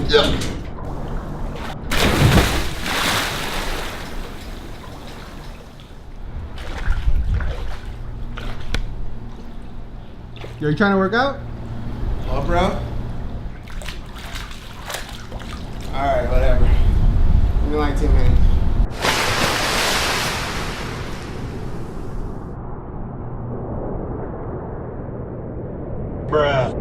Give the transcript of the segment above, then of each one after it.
Yeah. Are you trying to work out? Oh, bro. Alright, whatever. Give me like 10 minutes. Bruh.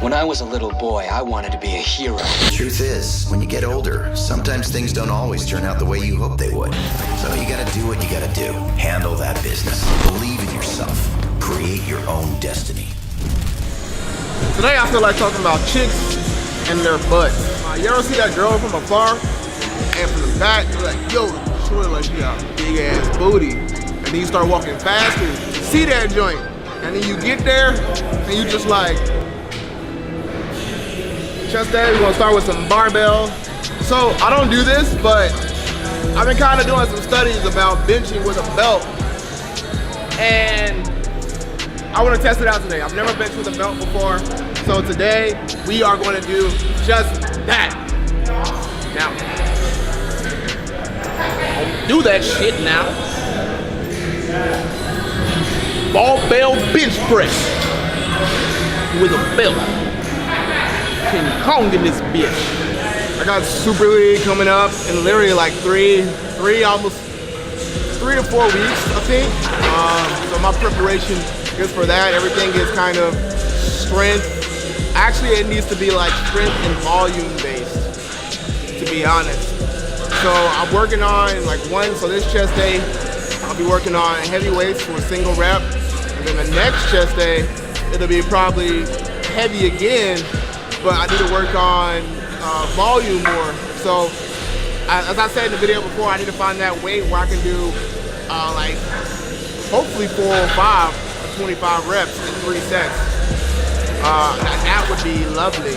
When I was a little boy, I wanted to be a hero. The truth is, when you get older, sometimes things don't always turn out the way you hope they would. So you gotta do what you gotta do. Handle that business. Believe in yourself. Create your own destiny. Today I feel like talking about chicks and their butts. You ever see that girl from afar? And from the back, you're like, yo, sure like she got a big ass booty. And then you start walking faster, see that joint. And then you get there, and you just like, chest day, we're gonna start with some barbell. So I don't do this, but I've been kind of doing some studies about benching with a belt. And I want to test it out today. I've never benched with a belt before. So today, we are going to do just that. Now, I'll do that shit now. Barbell bench press with a belt. King Kong in this bitch. I got Super League coming up in literally like almost 3 to 4 weeks, I think. So my preparation is for that. Everything is kind of strength. Actually, it needs to be like strength and volume based, to be honest. So I'm working on like so this chest day, I'll be working on heavy weights for a single rep. And then the next chest day, it'll be probably heavy again, but I need to work on volume more. So as I said in the video before, I need to find that weight where I can do like hopefully 4 or 5 or 25 reps in 3 sets. That would be lovely.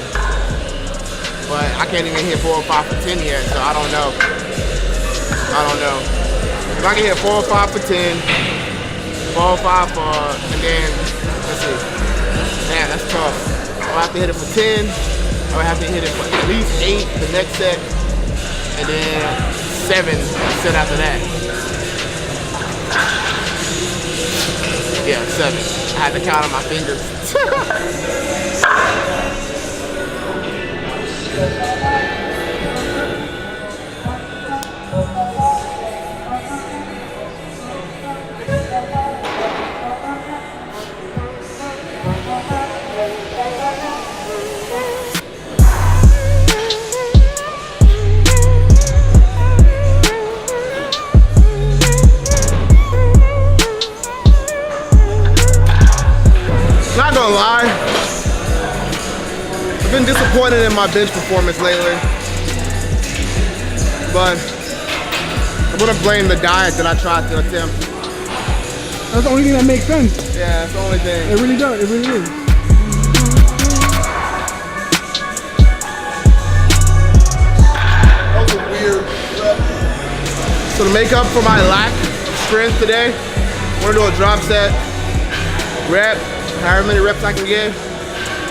But I can't even hit 4 or 5 for 10 yet, so I don't know. If I can hit 4 or 5 for 10, 4 or 5 for, and then, let's see. Man, that's tough. I'll have to hit it for 10. I'll have to hit it for at least 8 the next set, and then 7 the set after that. Yeah, 7. I had to count on my fingers. Not gonna lie, I've been disappointed in my bench performance lately, but I'm gonna blame the diet that I tried to attempt. That's the only thing that makes sense. Yeah, it's the only thing. It really does, it really is. That was a weird rep. So to make up for my lack of strength today, I'm gonna do a drop set, rep, however many reps I can get,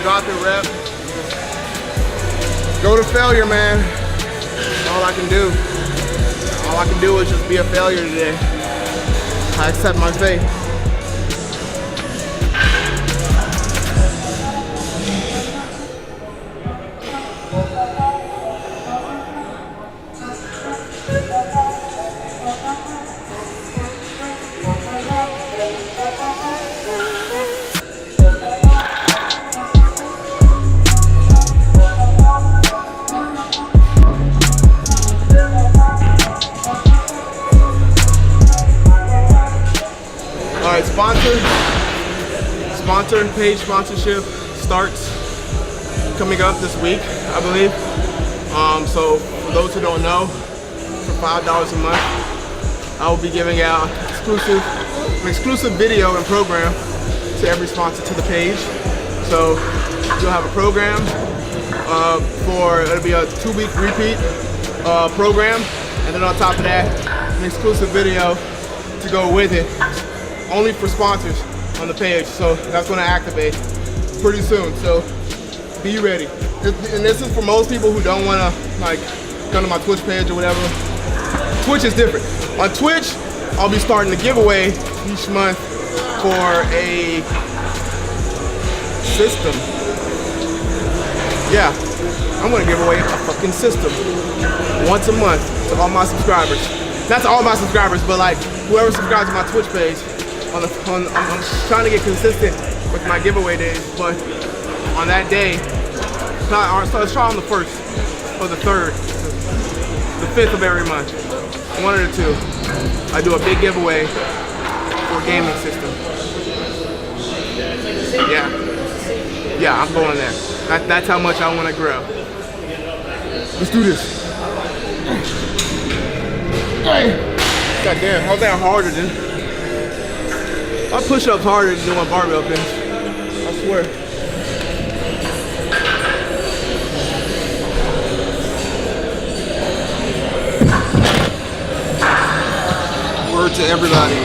drop it, rep. Go to failure, man. That's all I can do. All I can do is just be a failure today. I accept my fate. Alright, sponsor page sponsorship starts coming up this week, I believe. So for those who don't know, for $5 a month, I will be giving out an exclusive video and program to every sponsor to the page. So you'll have a program it'll be a 2-week repeat program, and then on top of that, an exclusive video to go with it. Only for sponsors on the page, so that's going to activate pretty soon, so be ready. And this is for most people who don't want to like come to my Twitch page or whatever. Twitch is different. On Twitch, I'll be starting a giveaway each month for a system. Yeah, I'm gonna give away a fucking system once a month to all my subscribers. Not to all my subscribers, but like whoever subscribes to my Twitch page. I'm trying to get consistent with my giveaway days, but on that day, so let's try on the 1st or the 3rd, the 5th of every month. One of the two. I do a big giveaway for a gaming system. Yeah, I'm going there. That's how much I want to grow. Let's do this. God damn, how's that harder than? My push-ups harder than doing barbell bench. I swear. Word to everybody.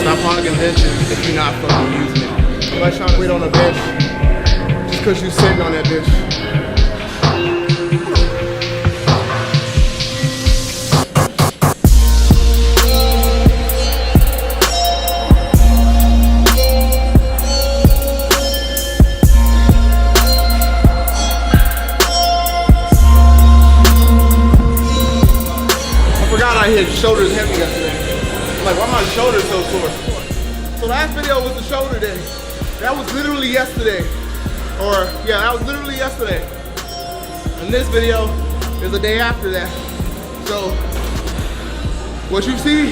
Stop on a convention if you're not fucking using it. Nobody's trying to wait on a bench just because you're sitting on that bench. I hit shoulders heavy yesterday. I'm like, why are my shoulders so sore? So last video was the shoulder day. That was literally yesterday. That was literally yesterday. And this video is the day after that. So what you see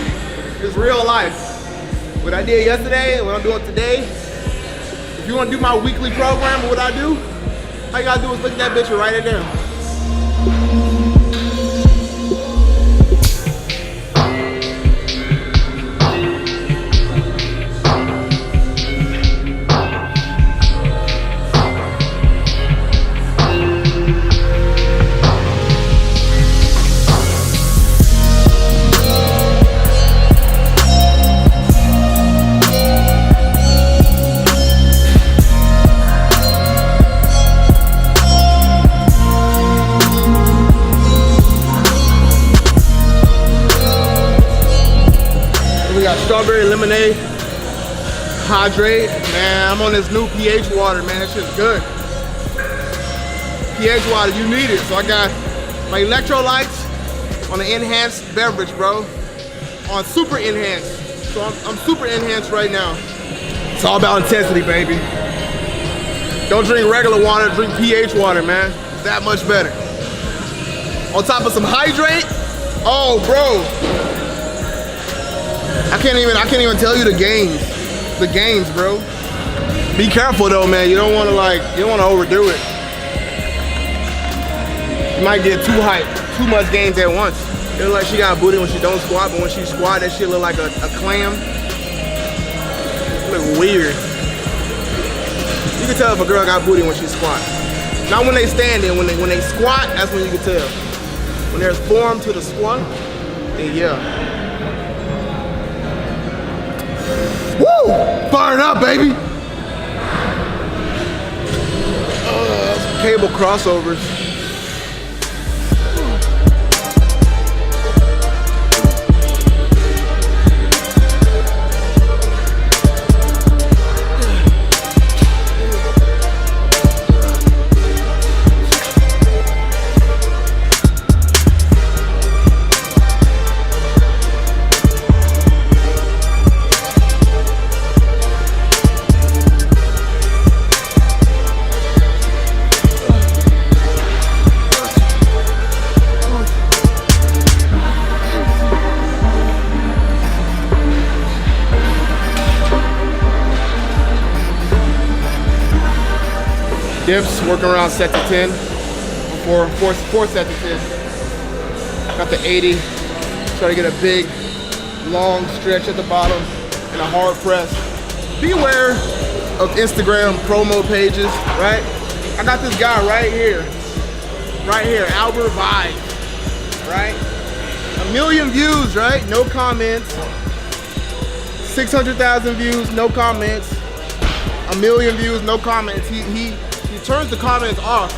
is real life. What I did yesterday and what I'm doing today. If you want to do my weekly program or what I do, all you gotta do is look at that bitch and write it down. Strawberry lemonade, hydrate. Man, I'm on this new pH water, man. That shit's good. pH water, you need it. So I got my electrolytes on the enhanced beverage, bro. On super enhanced. So I'm super enhanced right now. It's all about intensity, baby. Don't drink regular water, drink pH water, man. It's that much better. On top of some hydrate. Oh, bro. I can't even tell you the gains. The gains, bro. Be careful though, man. You don't want to overdo it. You might get too hyped, too much gains at once. It look like she got a booty when she don't squat, but when she squat, that shit look like a clam. It look weird. You can tell if a girl got booty when she squat. Not when they stand in, when they squat, that's when you can tell. When there's form to the squat, then yeah. Woo! Firing up, baby! Cable crossovers. Dips, working around set to 10, fourth set to 10. Got the 80, try to get a big, long stretch at the bottom and a hard press. Beware of Instagram promo pages, right? I got this guy right here, Albert Vibes, right? 1 million views, right? No comments. 600,000 views, no comments. 1 million views, no comments. He he turns the comments off,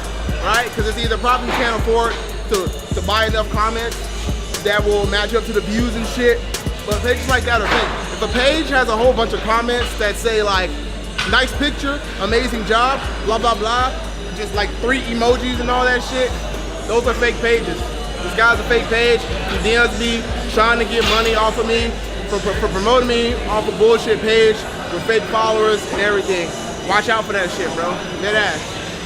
right? Because it's either probably you can't afford to buy enough comments that will match up to the views and shit. But pages like that are fake. If a page has a whole bunch of comments that say like, nice picture, amazing job, blah, blah, blah, just like 3 emojis and all that shit, those are fake pages. This guy's a fake page. He DMs me trying to get money off of me for promoting me off a bullshit page with fake followers and everything. Watch out for that shit, bro. Dead ass.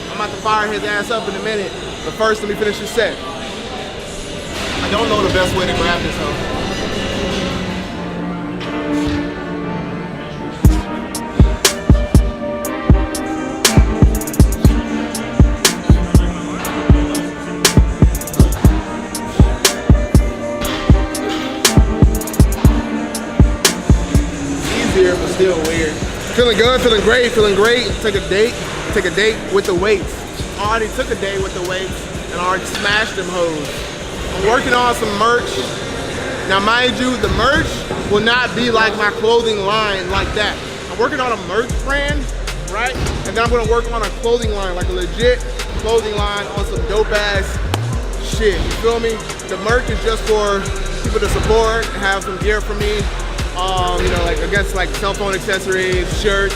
I'm about to fire his ass up in a minute. But first, let me finish this set. I don't know the best way to grab this hoe. But still weird. Feeling good, feeling great, feeling great. Take a date with the weights. I already took a date with the weights and I already smashed them hoes. I'm working on some merch. Now mind you, the merch will not be like my clothing line like that. I'm working on a merch brand, right? And then I'm gonna work on a clothing line, like a legit clothing line on some dope ass shit, you feel me? The merch is just for people to support, have some gear for me. You know, like I guess like cell phone accessories, shirts,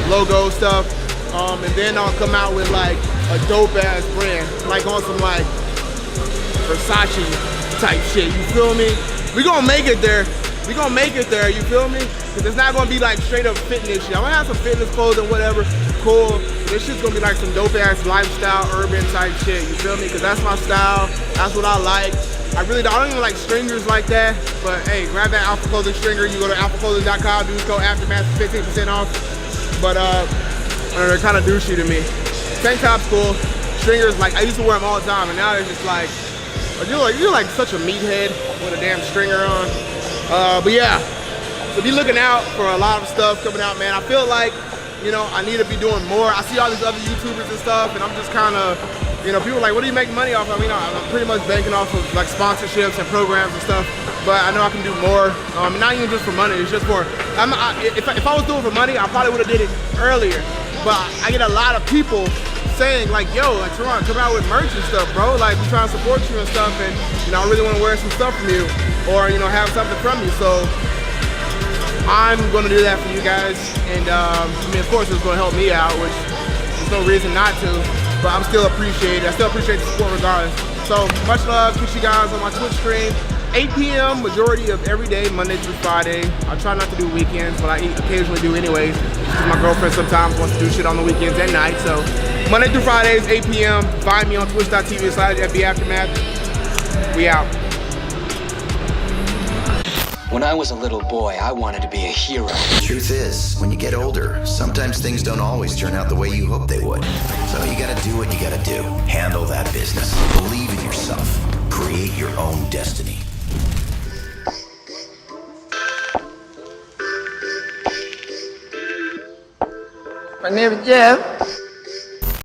logo stuff, and then I'll come out with like a dope ass brand, like on some like Versace type shit. You feel me? We gonna make it there. We gonna make it there. You feel me? Cause it's not gonna be like straight up fitness shit. I'm gonna have some fitness clothes and whatever. Cool. This shit's gonna be like some dope ass lifestyle, urban type shit. You feel me? Cause that's my style. That's what I like. I don't even like stringers like that, but hey, grab that Alpha Clothing stringer. You go to alphaclothing.com, use code Aftermath for 15% off. But they're kind of douchey to me. Tank top's cool. Stringers, like I used to wear them all the time, and now they're just like, you're like such a meathead with a damn stringer on. But yeah, so be looking out for a lot of stuff coming out, man. I feel like, you know, I need to be doing more. I see all these other YouTubers and stuff, and I'm just kind of, you know, people are like, what do you make money off of? I mean, I'm pretty much banking off of like sponsorships and programs and stuff, but I know I can do more. Not even just for money, it's just for, if I was doing it for money, I probably would have did it earlier. But I get a lot of people saying like, yo, like Teron, come out with merch and stuff, bro. Like, we're trying to support you and stuff, and you know, I really want to wear some stuff from you, or you know, have something from you. So I'm gonna do that for you guys, and I mean, of course, it's gonna help me out, which there's no reason not to. But I'm still appreciated. I still appreciate the support regardless. So much love. Catch you guys on my Twitch stream, 8 p.m. majority of every day, Monday through Friday. I try not to do weekends, but I occasionally do anyways. Because my girlfriend sometimes wants to do shit on the weekends at night. So Monday through Fridays, 8 p.m. Find me on twitch.tv/FBAftermath. We out. When I was a little boy, I wanted to be a hero. The truth is, when you get older, sometimes things don't always turn out the way you hope they would. So you gotta do what you gotta do. Handle that business. Believe in yourself. Create your own destiny. My name is Jeff.